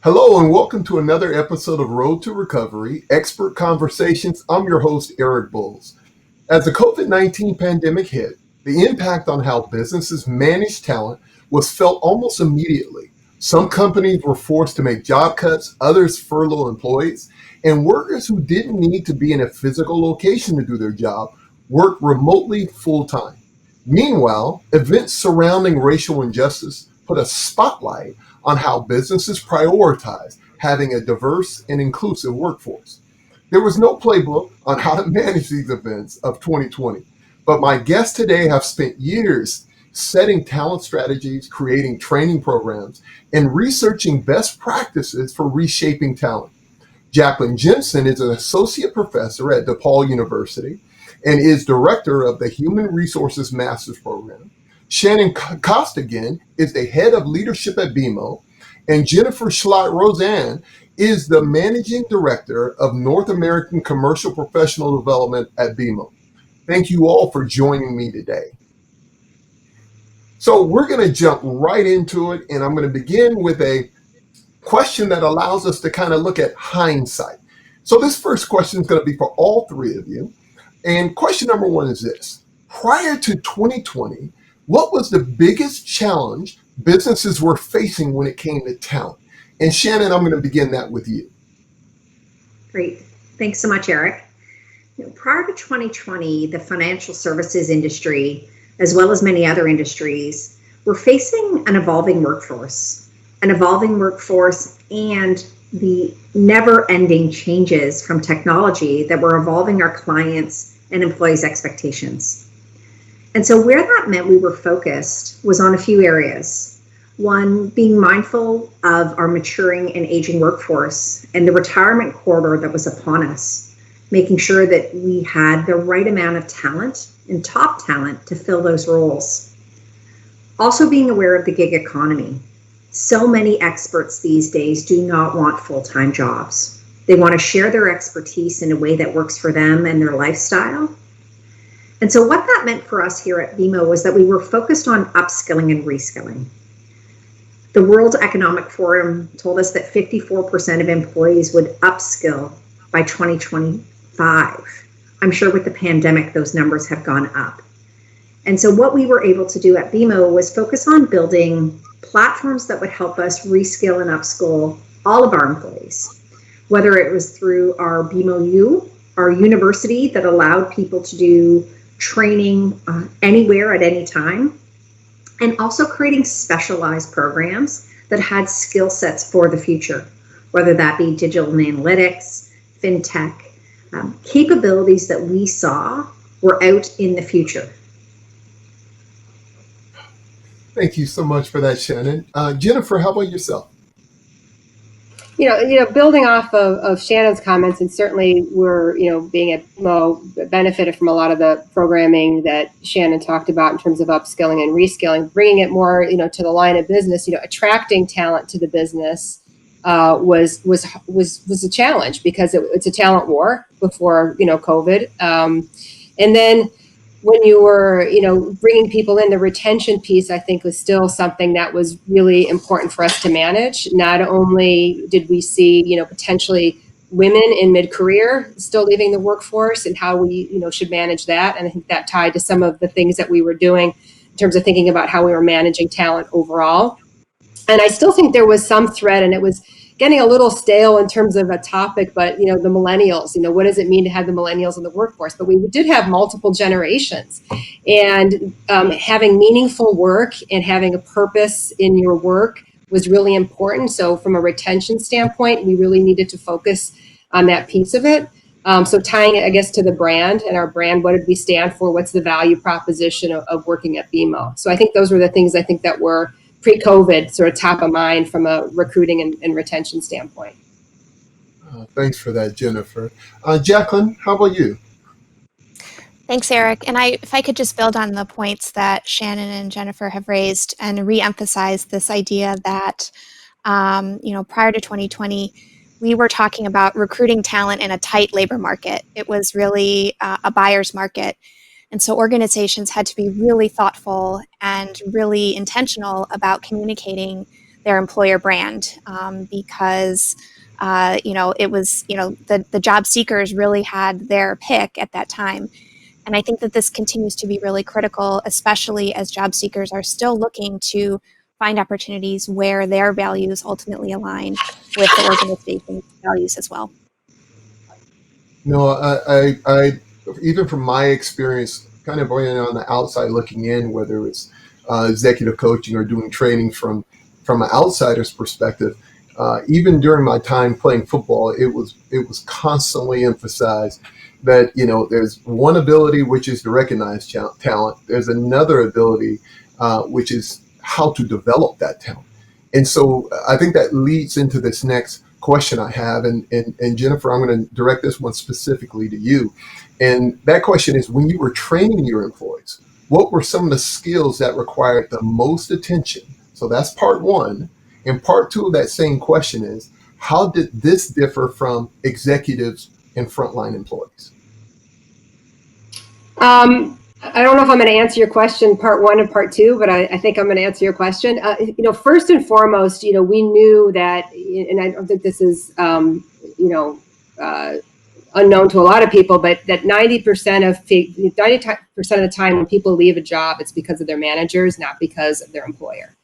Hello and welcome to another episode of Road to Recovery, Expert Conversations. I'm your host, Eric Boles. As the COVID-19 pandemic hit, the impact on how businesses manage talent was felt almost immediately. Some companies were forced to make job cuts, others furlough employees, and workers who didn't need to be in a physical location to do their job worked remotely full-time. Meanwhile, events surrounding racial injustice put a spotlight on how businesses prioritize having a diverse and inclusive workforce. There was no playbook on how to manage these events of 2020, but my guests today have spent years setting talent strategies, creating training programs, and researching best practices for reshaping talent. Jaclyn Jensen is an associate professor at DePaul University and is director of the Human Resources Master's Program. Shannon Costigan is the head of leadership at BMO, and Jennifer Schlott-Rouzan is the managing director of North American Commercial Professional Development at BMO. Thank you all for joining me today. So we're going to jump right into it, and I'm going to begin with a question that allows us to kind of look at hindsight. So this first question is going to be for all three of you. And question number one is this. Prior to 2020, what was the biggest challenge businesses were facing when it came to talent? And Shannon, I'm going to begin that with you. Great. Thanks so much, Eric. Prior to 2020, the financial services industry, as well as many other industries, were facing an evolving workforce and the never-ending changes from technology that were evolving our clients' and employees' expectations. And so where that meant we were focused was on a few areas. One, being mindful of our maturing and aging workforce and the retirement quarter that was upon us, making sure that we had the right amount of talent and top talent to fill those roles. Also being aware of the gig economy. So many experts these days do not want full-time jobs. They want to share their expertise in a way that works for them and their lifestyle. And so what that meant for us here at BMO was that we were focused on upskilling and reskilling. The World Economic Forum told us that 54% of employees would upskill by 2025. I'm sure with the pandemic, those numbers have gone up. And so what we were able to do at BMO was focus on building platforms that would help us reskill and upskill all of our employees, whether it was through our BMO U, our university that allowed people to do training anywhere at any time, and also creating specialized programs that had skill sets for the future, whether that be digital and analytics, fintech, capabilities that we saw were out in the future. Thank you so much for that, Shannon. Jennifer, how about yourself? Building off of Shannon's comments, and certainly we're, being at BMO, benefited from a lot of the programming that Shannon talked about in terms of upskilling and reskilling, bringing it more, to the line of business. Attracting talent to the business was a challenge because it's a talent war before COVID, and then when you were, bringing people in, the retention piece, I think, was still something that was really important for us to manage. Not only did we see, potentially women in mid-career still leaving the workforce and how we, should manage that. And I think that tied to some of the things that we were doing in terms of thinking about how we were managing talent overall. And I still think there was some thread, and it was getting a little stale in terms of a topic, but the millennials, what does it mean to have the millennials in the workforce? But we did have multiple generations, and having meaningful work and having a purpose in your work was really important. So from a retention standpoint, we really needed to focus on that piece of it. So tying it, I guess, to the brand and our brand, what did we stand for? What's the value proposition of working at BMO? So I think those were the things I think that were pre-COVID sort of top of mind from a recruiting and retention standpoint. Thanks for that, Jennifer. Jaclyn, how about you? Thanks, Eric. And if I could just build on the points that Shannon and Jennifer have raised and re-emphasize this idea that, prior to 2020, we were talking about recruiting talent in a tight labor market. It was really a buyer's market. And so organizations had to be really thoughtful and really intentional about communicating their employer brand, because it was, the job seekers really had their pick at that time. And I think that this continues to be really critical, especially as job seekers are still looking to find opportunities where their values ultimately align with the organization's values as well. No, I even from my experience, kind of going on the outside looking in, whether it's executive coaching or doing training from an outsider's perspective, even during my time playing football, it was constantly emphasized that there's one ability, which is to recognize talent. There's another ability, which is how to develop that talent. And so I think that leads into this next question I have, and Jennifer, I'm going to direct this one specifically to you. And that question is, when you were training your employees, what were some of the skills that required the most attention? So that's part one. And part two of that same question is, how did this differ from executives and frontline employees? I don't know if I'm going to answer your question part one and part two, but I think I'm going to answer your question. First and foremost, we knew that, and I don't think this is, unknown to a lot of people, but that 90% of the time when people leave a job, it's because of their managers, not because of their employer.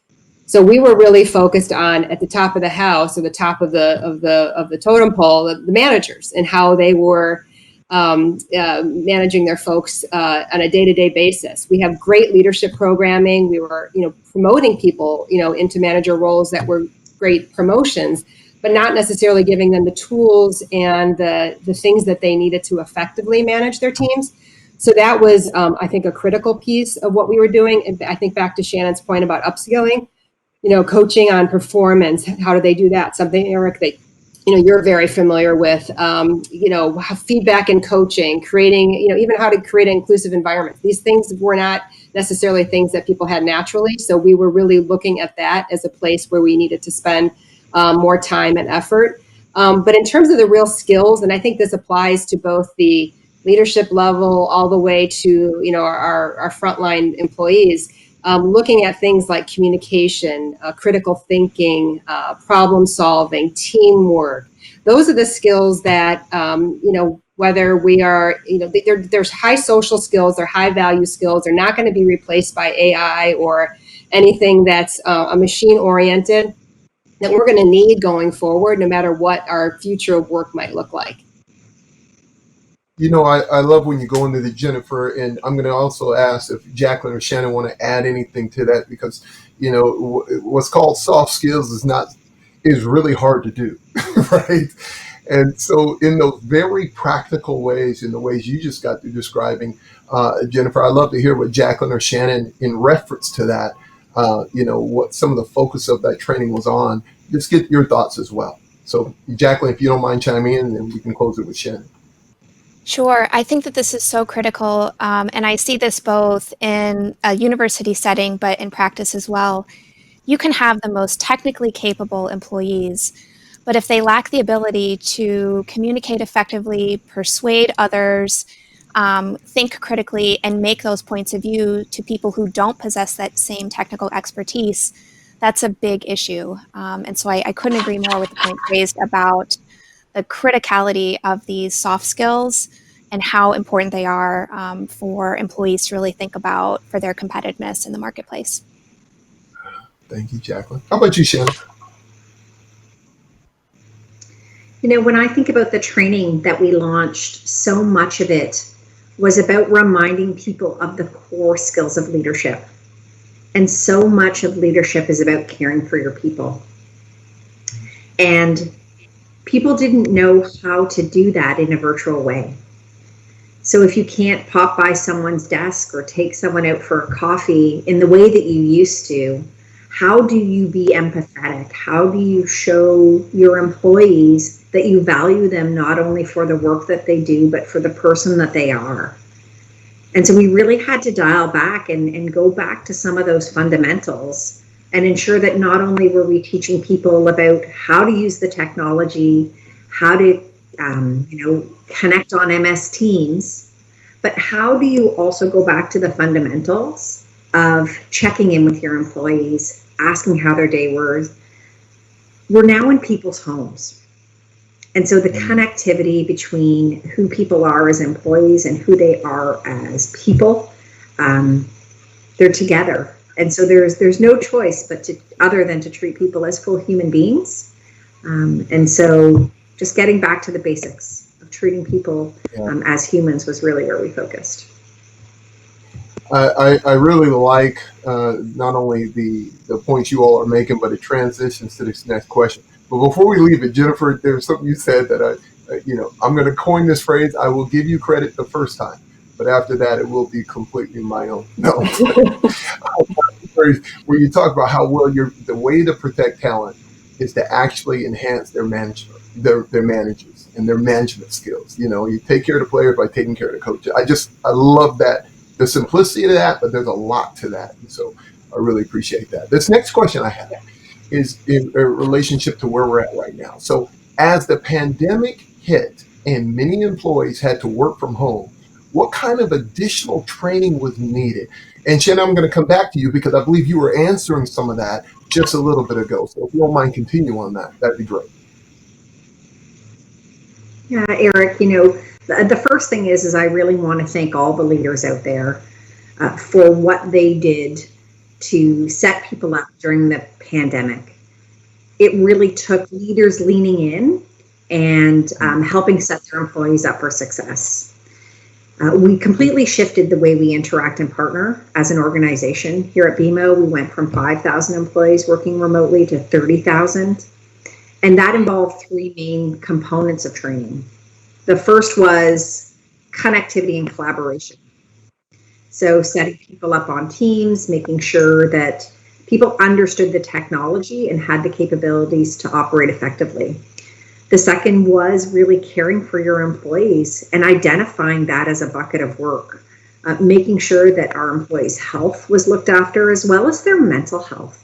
So we were really focused on, at the top of the house or the top of the totem pole, the managers and how they were managing their folks on a day-to-day basis. We have great leadership programming. We were, promoting people, into manager roles that were great promotions, but not necessarily giving them the tools and the things that they needed to effectively manage their teams. So that was, I think, a critical piece of what we were doing. And I think back to Shannon's point about upskilling, coaching on performance. How do they do that? Something, Eric, that you're very familiar with, feedback and coaching, creating, even how to create an inclusive environment. These things were not necessarily things that people had naturally. So we were really looking at that as a place where we needed to spend more time and effort. But in terms of the real skills, and I think this applies to both the leadership level all the way to, our frontline employees, looking at things like communication, critical thinking, problem solving, teamwork. Those are the skills that, whether we are, there's high social skills, they're high value skills. They're not going to be replaced by AI or anything that's a machine oriented, that we're going to need going forward, no matter what our future of work might look like. I love when you go into the Jennifer, and I'm going to also ask if Jaclyn or Shannon want to add anything to that, because, what's called soft skills is really hard to do, right? And so in those very practical ways, in the ways you just got through describing, Jennifer, I'd love to hear what Jaclyn or Shannon, in reference to that, what some of the focus of that training was on. Just get your thoughts as well. So Jaclyn, if you don't mind chiming in, then we can close it with Shannon. Sure. I think that this is so critical, and I see this both in a university setting, but in practice as well. You can have the most technically capable employees, but if they lack the ability to communicate effectively, persuade others, think critically, and make those points of view to people who don't possess that same technical expertise, that's a big issue. And so I couldn't agree more with the point raised about the criticality of these soft skills and how important they are for employees to really think about for their competitiveness in the marketplace. Thank you, Jaclyn. How about you, Shannon? When I think about the training that we launched, so much of it was about reminding people of the core skills of leadership. And so much of leadership is about caring for your people. And people didn't know how to do that in a virtual way. So if you can't pop by someone's desk or take someone out for a coffee in the way that you used to, how do you be empathetic? How do you show your employees that you value them not only for the work that they do, but for the person that they are? And so we really had to dial back and go back to some of those fundamentals and ensure that not only were we teaching people about how to use the technology, how to connect on MS Teams, but how do you also go back to the fundamentals of checking in with your employees, asking how their day was, we're now in people's homes. And so the connectivity between who people are as employees and who they are as people, they're together. And so there's no choice but other than to treat people as full human beings. And so just getting back to the basics of treating people as humans was really where we focused. I really like not only the points you all are making, but it transitions to this next question. But before we leave it, Jennifer, there's something you said that I'm going to coin this phrase. I will give you credit the first time, but after that, it will be completely my own. No, where you talk about how well the way to protect talent is to actually enhance their management, their managers and their management skills. You take care of the players by taking care of the coaches. I love that, the simplicity of that, but there's a lot to that. And so I really appreciate that. This next question I have is in a relationship to where we're at right now. So as the pandemic hit and many employees had to work from home, what kind of additional training was needed? And Shannon, I'm going to come back to you because I believe you were answering some of that just a little bit ago. So if you don't mind continue on that, that'd be great. Yeah, Eric, the first thing is I really want to thank all the leaders out there for what they did to set people up during the pandemic. It really took leaders leaning in and helping set their employees up for success. We completely shifted the way we interact and partner as an organization. Here at BMO, we went from 5,000 employees working remotely to 30,000. And that involved three main components of training. The first was connectivity and collaboration. So setting people up on teams, making sure that people understood the technology and had the capabilities to operate effectively. The second was really caring for your employees and identifying that as a bucket of work, making sure that our employees' health was looked after as well as their mental health.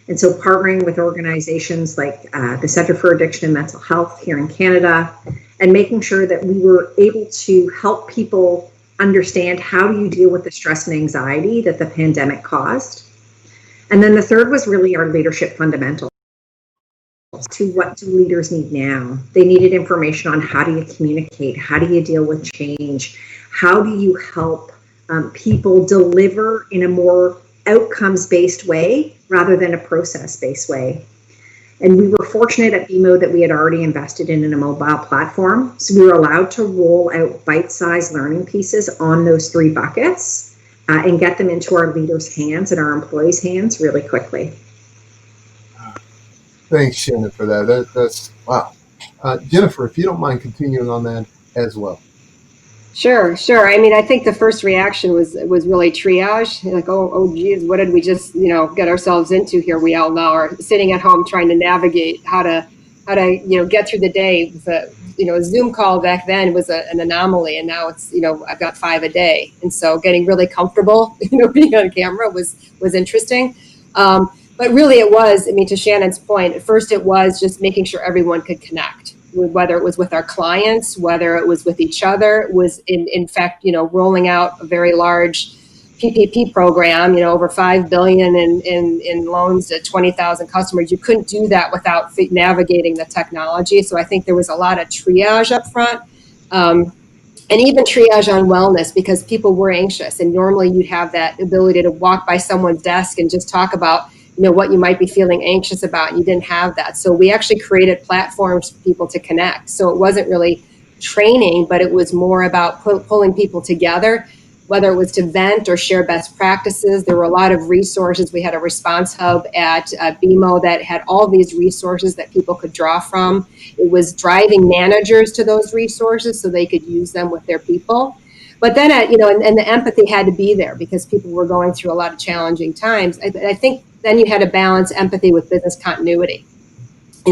And so partnering with organizations like the Center for Addiction and Mental Health here in Canada, and making sure that we were able to help people understand how do you deal with the stress and anxiety that the pandemic caused. And then the third was really our leadership fundamentals. To what do leaders need now? They needed information on how do you communicate? How do you deal with change? How do you help people deliver in a more outcomes-based way rather than a process-based way? And we were fortunate at BMO that we had already invested in a mobile platform. So we were allowed to roll out bite-sized learning pieces on those three buckets and get them into our leaders' hands and our employees' hands really quickly. Thanks, Shannon, for that. That's wow. Jennifer, if you don't mind continuing on that as well. Sure. I mean, I think the first reaction was really triage. Like, oh, geez, what did we just, get ourselves into here? We all now are sitting at home trying to navigate how to get through the day. A Zoom call back then was an anomaly, and now it's, I've got 5 a day. And so getting really comfortable, being on camera was interesting. But really it was, to Shannon's point, at first it was just making sure everyone could connect, whether it was with our clients, whether it was with each other. It was in fact, rolling out a very large PPP program, over $5 billion in loans to 20,000 customers. You couldn't do that without navigating the technology. So I think there was a lot of triage up front. And even triage on wellness, because people were anxious, and normally you'd have that ability to walk by someone's desk and just talk about what you might be feeling anxious about. You didn't have that. So we actually created platforms for people to connect. So it wasn't really training, but it was more about pulling people together, whether it was to vent or share best practices. There were a lot of resources. We had a response hub at BMO that had all these resources that people could draw from. It was driving managers to those resources so they could use them with their people. But then, and the empathy had to be there because people were going through a lot of challenging times. I think then you had to balance empathy with business continuity.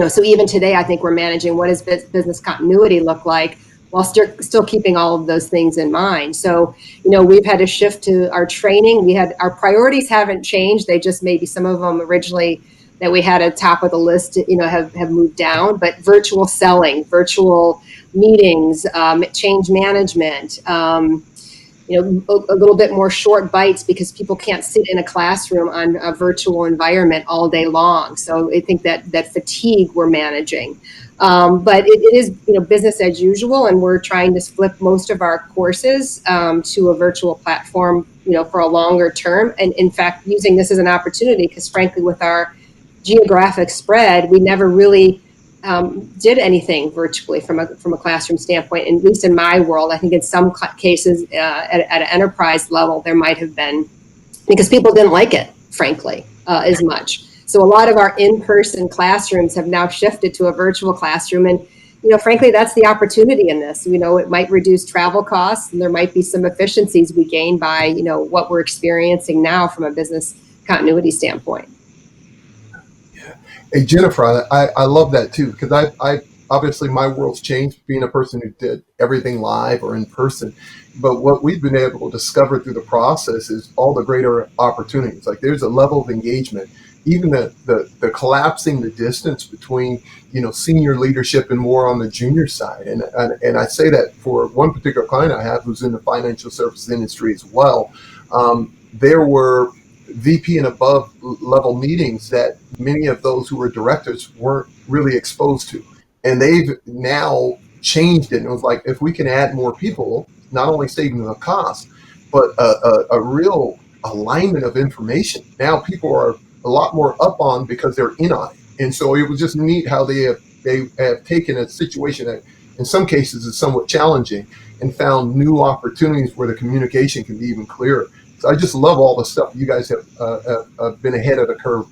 So even today, I think we're managing what does business continuity look like while still keeping all of those things in mind. So, we've had to shift to our training. Our priorities haven't changed. They just maybe some of them originally that we had at top of the list, have moved down. But virtual selling, virtual meetings, change management, a little bit more short bites because people can't sit in a classroom on a virtual environment all day long. So I think that fatigue we're managing. But it is, business as usual, and we're trying to flip most of our courses to a virtual platform, for a longer term. And in fact, using this as an opportunity, because frankly, with our geographic spread, we never really did anything virtually from a classroom standpoint. At least in my world, I think in some cases at an enterprise level, there might have been, because people didn't like it, frankly, as much. So a lot of our in-person classrooms have now shifted to a virtual classroom. And, frankly, that's the opportunity in this. It might reduce travel costs, and there might be some efficiencies we gain by, what we're experiencing now from a business continuity standpoint. Hey, Jennifer, I love that too, because I obviously my world's changed being a person who did everything live or in person. But what we've been able to discover through the process is all the greater opportunities. Like there's a level of engagement, even the collapsing the distance between, senior leadership and more on the junior side. And I say that for one particular client I have who's in the financial services industry as well. There were VP and above level meetings that many of those who were directors weren't really exposed to. And they've now changed it. And it was like, if we can add more people, not only saving the cost, but a real alignment of information. Now people are a lot more up on because they're in on it. And so it was just neat how they have taken a situation that in some cases is somewhat challenging and found new opportunities where the communication can be even clearer. So I just love all the stuff you guys have been ahead of the curve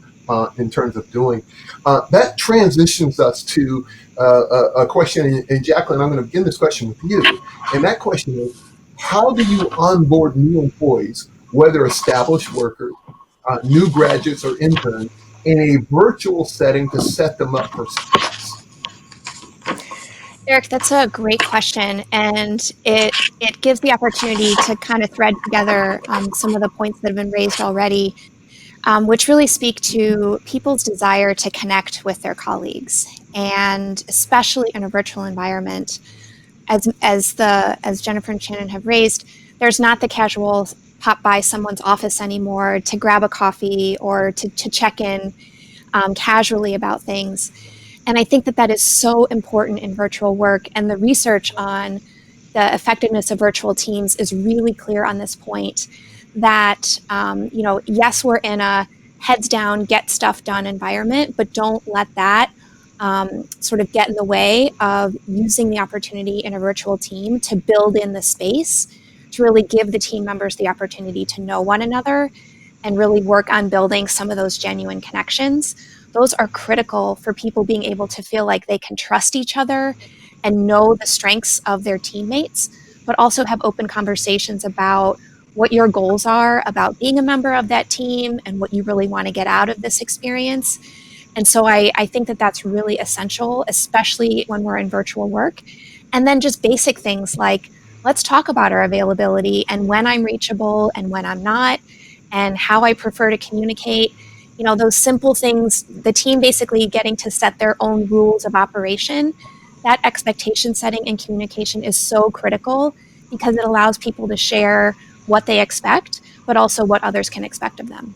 in terms of doing. That transitions us to a question, and Jaclyn, I'm going to begin this question with you. And that question is, how do you onboard new employees, whether established workers, new graduates, or interns, in a virtual setting to set them up for success? Eric, that's a great question, and it gives the opportunity to kind of thread together some of the points that have been raised already, which really speak to people's desire to connect with their colleagues, and especially in a virtual environment, as Jennifer and Shannon have raised, there's not the casual pop by someone's office anymore to grab a coffee or to check in casually about things. And I think that is so important in virtual work. And the research on the effectiveness of virtual teams is really clear on this point that, yes, we're in a heads down, get stuff done environment, but don't let that sort of get in the way of using the opportunity in a virtual team to build in the space, to really give the team members the opportunity to know one another and really work on building some of those genuine connections. Those are critical for people being able to feel like they can trust each other and know the strengths of their teammates, but also have open conversations about what your goals are about being a member of that team and what you really want to get out of this experience. And so I think that that's really essential, especially when we're in virtual work. And then just basic things like, let's talk about our availability and when I'm reachable and when I'm not, and how I prefer to communicate. Those simple things, the team basically getting to set their own rules of operation, that expectation setting and communication is so critical because it allows people to share what they expect, but also what others can expect of them.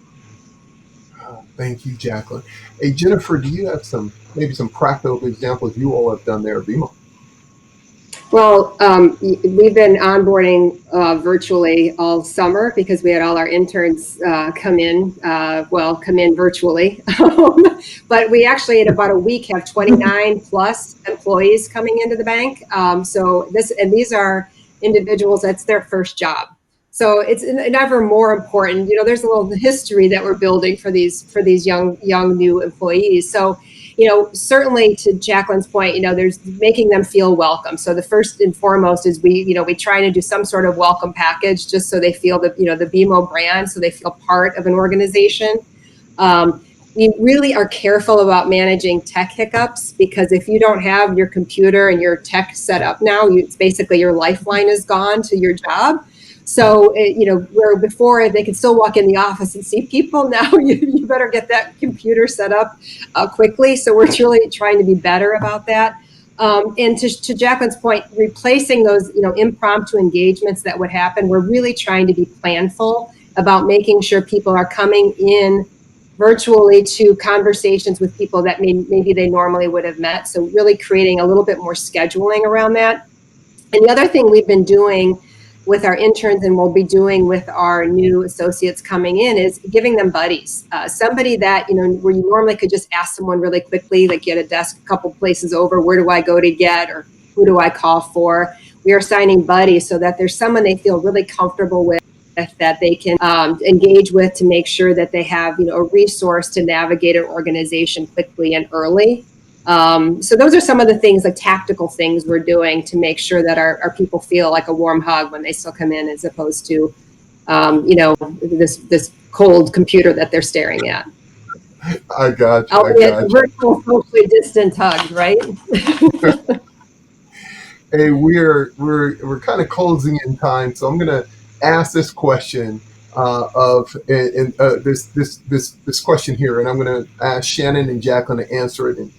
Thank you, Jaclyn. Hey, Jennifer, do you have maybe some practical examples you all have done there at BMO? Well, we've been onboarding virtually all summer because we had all our interns come in virtually. But we actually, in about a week, have 29 plus employees coming into the bank. These are individuals, that's their first job. So it's never more important. There's a little history that we're building for these young new employees. So, certainly to Jaclyn's point, there's making them feel welcome. So the first and foremost is we try to do some sort of welcome package just so they feel that, the BMO brand, so they feel part of an organization. We really are careful about managing tech hiccups because if you don't have your computer and your tech set up now, it's basically your lifeline is gone to your job. So, where before they could still walk in the office and see people, now you better get that computer set up quickly. So we're really trying to be better about that. And to Jaclyn's point, replacing those, impromptu engagements that would happen, we're really trying to be planful about making sure people are coming in virtually to conversations with people that maybe they normally would have met. So really creating a little bit more scheduling around that. And the other thing we've been doing with our interns and we'll be doing with our new associates coming in is giving them buddies. Somebody that, where you normally could just ask someone really quickly, like get a desk a couple places over, where do I go to get, or who do I call for? We are assigning buddies so that there's someone they feel really comfortable with, that they can engage with, to make sure that they have, a resource to navigate an organization quickly and early. So those are some of the things, like tactical things we're doing to make sure that our people feel like a warm hug when they still come in, as opposed to, this cold computer that they're staring at. I got you. Albeit virtual, socially distant hugs, right? Hey, we're kind of closing in time, so I'm going to ask this question this question here, and I'm going to ask Shannon and Jaclyn to answer it. And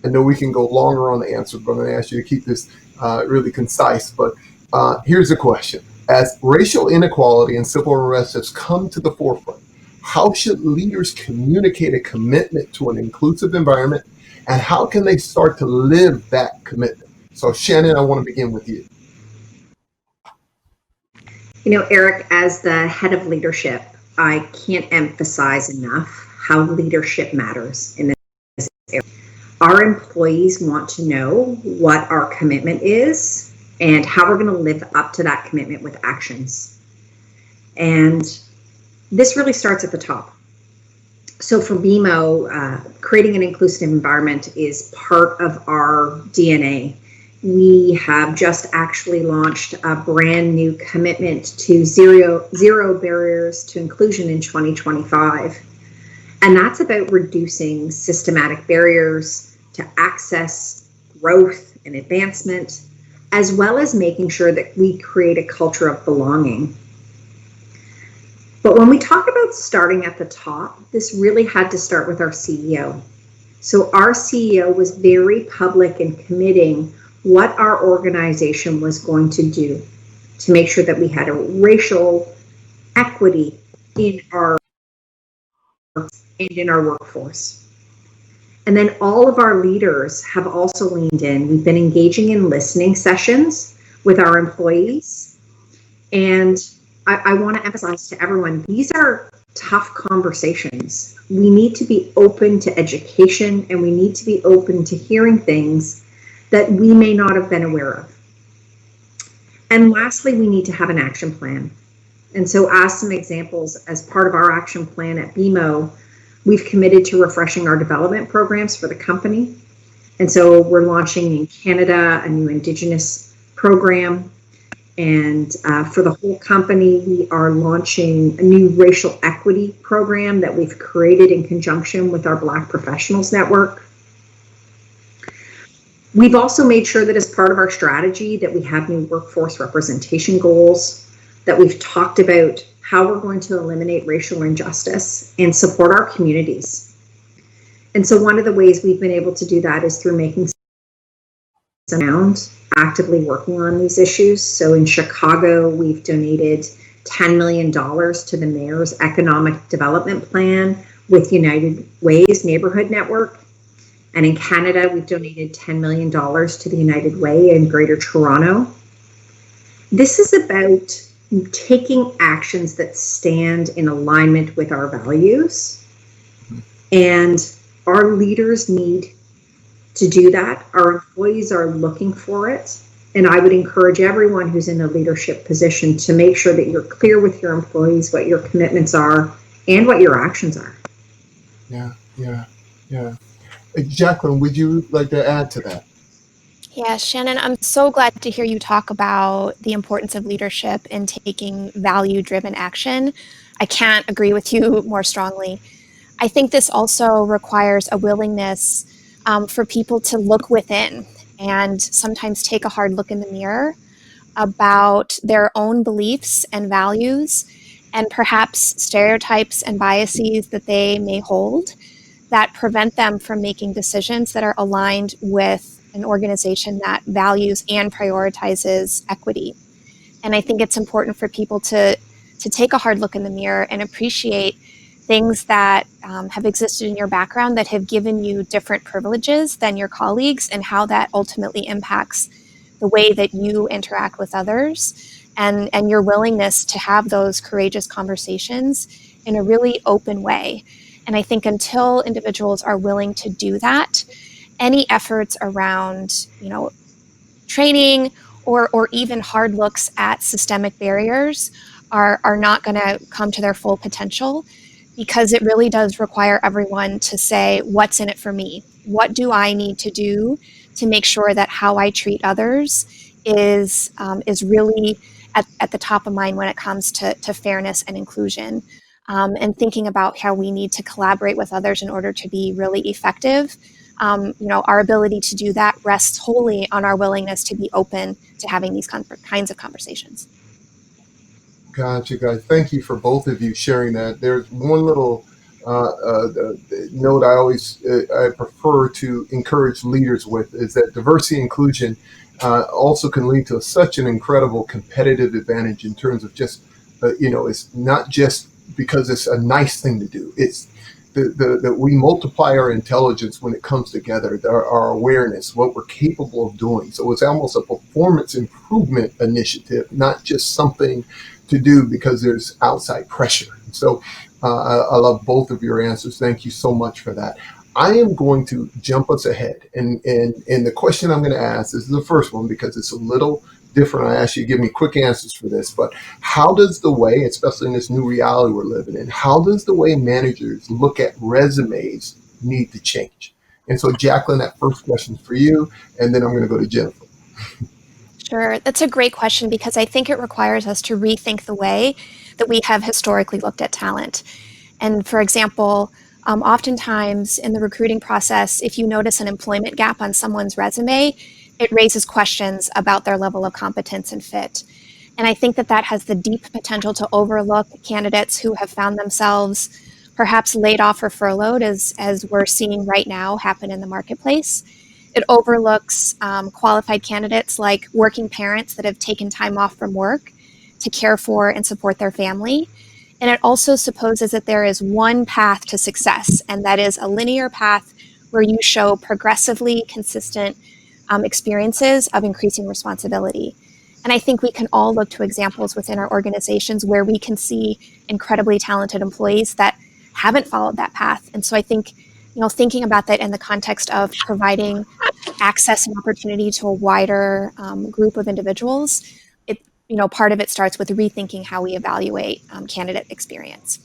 I know we can go longer on the answer, but I'm going to ask you to keep this really concise. But here's the question. As racial inequality and civil unrest has come to the forefront, how should leaders communicate a commitment to an inclusive environment, and how can they start to live that commitment? So Shannon, I want to begin with you. Eric, as the head of leadership, I can't emphasize enough how leadership matters in this area. Our employees want to know what our commitment is and how we're going to live up to that commitment with actions. And this really starts at the top. So for BMO, creating an inclusive environment is part of our DNA. We have just actually launched a brand new commitment to zero barriers to inclusion in 2025. And that's about reducing systematic barriers to access, growth, and advancement, as well as making sure that we create a culture of belonging. But when we talk about starting at the top, this really had to start with our CEO. So our CEO was very public in committing what our organization was going to do to make sure that we had a racial equity in our workforce. And then all of our leaders have also leaned in. We've been engaging in listening sessions with our employees. And I want to emphasize to everyone, these are tough conversations. We need to be open to education, and we need to be open to hearing things that we may not have been aware of. And lastly, we need to have an action plan. And so, as some examples, as part of our action plan at BMO, we've committed to refreshing our development programs for the company. And so we're launching in Canada a new Indigenous program. And for the whole company, we are launching a new racial equity program that we've created in conjunction with our Black Professionals Network. We've also made sure that as part of our strategy that we have new workforce representation goals, that we've talked about how we're going to eliminate racial injustice and support our communities. And so one of the ways we've been able to do that is through making actively working on these issues. So in Chicago, we've donated $10 million to the mayor's economic development plan with United Way's neighborhood network. And in Canada, we've donated $10 million to the United Way in Greater Toronto. This is about taking actions that stand in alignment with our values. And our leaders need to do that. Our employees are looking for it. And I would encourage everyone who's in a leadership position to make sure that you're clear with your employees what your commitments are and what your actions are. Yeah. Jaclyn, would you like to add to that? Yeah, Shannon, I'm so glad to hear you talk about the importance of leadership in taking value-driven action. I can't agree with you more strongly. I think this also requires a willingness for people to look within and sometimes take a hard look in the mirror about their own beliefs and values and perhaps stereotypes and biases that they may hold that prevent them from making decisions that are aligned with an organization that values and prioritizes equity. And I think it's important for people to take a hard look in the mirror and appreciate things that have existed in your background that have given you different privileges than your colleagues, and how that ultimately impacts the way that you interact with others, and your willingness to have those courageous conversations in a really open way. And I think until individuals are willing to do that, any efforts around, training or even hard looks at systemic barriers are not going to come to their full potential, because it really does require everyone to say, what's in it for me? What do I need to do to make sure that how I treat others is really at the top of mind when it comes to fairness and inclusion, and thinking about how we need to collaborate with others in order to be really effective. Our ability to do that rests wholly on our willingness to be open to having these kinds of conversations. Gotcha, guys. Thank you for both of you sharing that. There's one little note I prefer to encourage leaders with, is that diversity and inclusion also can lead to such an incredible competitive advantage in terms of just, it's not just because it's a nice thing to do. It's that we multiply our intelligence when it comes together, our awareness, what we're capable of doing. So it's almost a performance improvement initiative, not just something to do because there's outside pressure. So I love both of your answers. Thank you so much for that. I am going to jump us ahead. And the question I'm going to ask is the first one, because it's a little different. I ask you to give me quick answers for this, but how does the way, especially in this new reality we're living in, how does the way managers look at resumes need to change? And so, Jaclyn, that first question is for you, and then I'm going to go to Jennifer. Sure, that's a great question, because I think it requires us to rethink the way that we have historically looked at talent. And for example, oftentimes in the recruiting process, if you notice an employment gap on someone's resume, it raises questions about their level of competence and fit. And I think that has the deep potential to overlook candidates who have found themselves perhaps laid off or furloughed, as we're seeing right now happen in the marketplace. It overlooks qualified candidates like working parents that have taken time off from work to care for and support their family. And it also supposes that there is one path to success, and that is a linear path where you show progressively consistent experiences of increasing responsibility. And I think we can all look to examples within our organizations where we can see incredibly talented employees that haven't followed that path. And so I think, thinking about that in the context of providing access and opportunity to a wider group of individuals, part of it starts with rethinking how we evaluate candidate experience.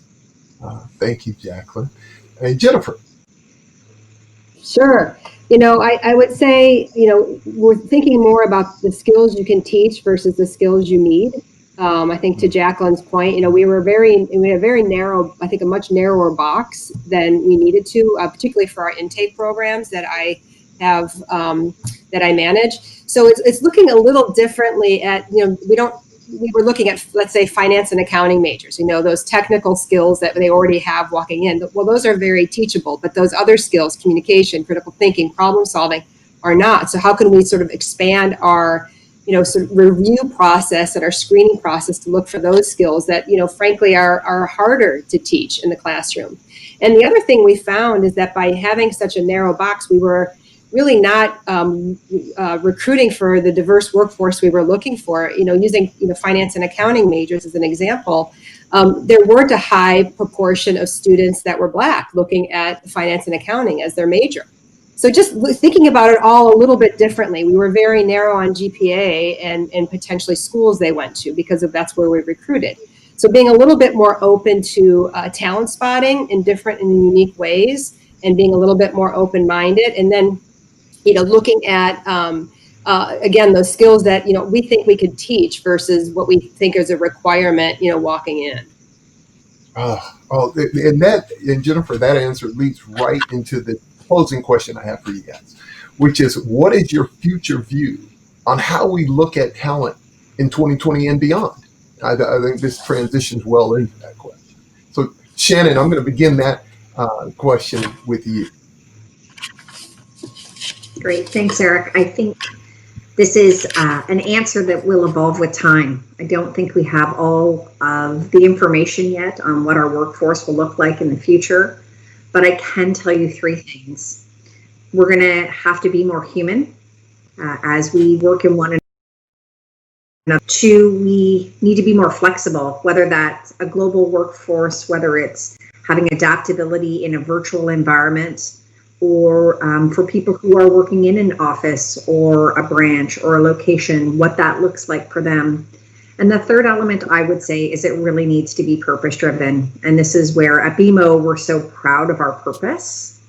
Thank you, Jaclyn. And Jennifer. Sure. I would say, we're thinking more about the skills you can teach versus the skills you need. I think to Jaclyn's point, we had a very narrow, I think a much narrower box than we needed to, particularly for our intake programs that I have, that I manage. So it's looking a little differently at, we were looking at, let's say, finance and accounting majors, those technical skills that they already have walking in. Well, those are very teachable, but those other skills, communication, critical thinking, problem solving, are not. So how can we sort of expand our, sort of review process and our screening process to look for those skills that, frankly, are harder to teach in the classroom? And the other thing we found is that by having such a narrow box, we were really not recruiting for the diverse workforce we were looking for. Using finance and accounting majors as an example, there weren't a high proportion of students that were Black looking at finance and accounting as their major. So just thinking about it all a little bit differently, we were very narrow on GPA and potentially schools they went to, because that's where we recruited. So being a little bit more open to talent spotting in different and unique ways, and being a little bit more open-minded, and then looking at, again, those skills that, we think we could teach versus what we think is a requirement, walking in. And Jennifer, that answer leads right into the closing question I have for you guys, which is, what is your future view on how we look at talent in 2020 and beyond? I think this transitions well into that question. So, Shannon, I'm going to begin that question with you. Great. Thanks, Eric. I think this is an answer that will evolve with time. I don't think we have all of the information yet on what our workforce will look like in the future, but I can tell you three things. We're going to have to be more human as we work in one another. Two, we need to be more flexible, whether that's a global workforce, whether it's having adaptability in a virtual environment, or for people who are working in an office or a branch or a location, what that looks like for them. And the third element I would say is it really needs to be purpose driven. And this is where at BMO, we're so proud of our purpose.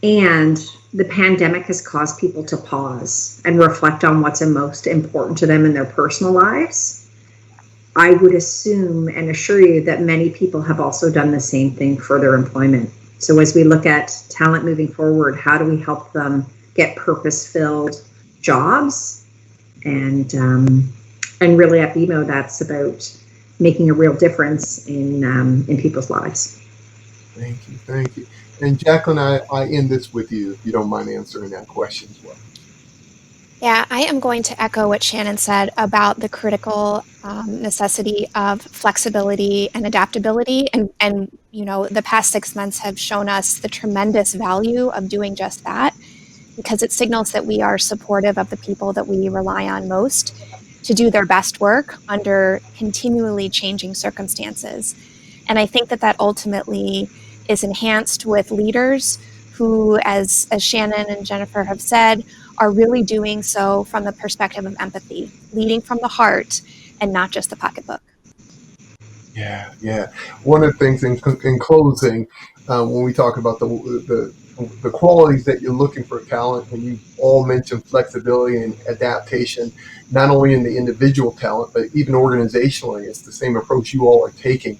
And the pandemic has caused people to pause and reflect on what's most important to them in their personal lives. I would assume and assure you that many people have also done the same thing for their employment. So as we look at talent moving forward, how do we help them get purpose-filled jobs? And really at BMO, that's about making a real difference in people's lives. Thank you. And Jaclyn, I end this with you, if you don't mind answering that question as well. Yeah, I am going to echo what Shannon said about the critical necessity of flexibility and adaptability. And you know, the past 6 months have shown us the tremendous value of doing just that, because it signals that we are supportive of the people that we rely on most to do their best work under continually changing circumstances. And I think that ultimately is enhanced with leaders who, as Shannon and Jennifer have said, are really doing so from the perspective of empathy, leading from the heart and not just the pocketbook. Yeah. One of the things in closing, when we talk about the qualities that you're looking for talent, when you all mentioned flexibility and adaptation, not only in the individual talent, but even organizationally, it's the same approach you all are taking.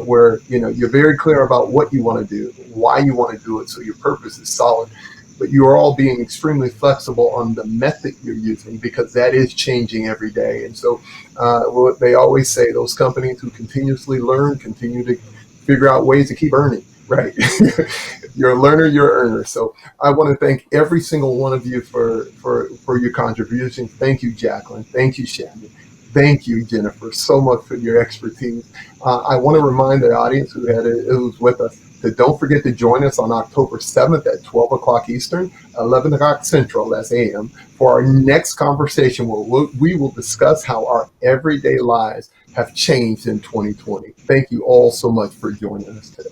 Where you're very clear about what you want to do, why you want to do it, so your purpose is solid. But you are all being extremely flexible on the method you're using, because that is changing every day. And so what they always say, those companies who continuously learn continue to figure out ways to keep earning, right? You're a learner, you're an earner. So I want to thank every single one of you for your contribution. Thank you, Jaclyn. Thank you, Shannon. Thank you, Jennifer, so much for your expertise. I want to remind the audience who's with us that don't forget to join us on October 7th at 12 o'clock Eastern, 11 o'clock Central, that's AM, for our next conversation where we will discuss how our everyday lives have changed in 2020. Thank you all so much for joining us today.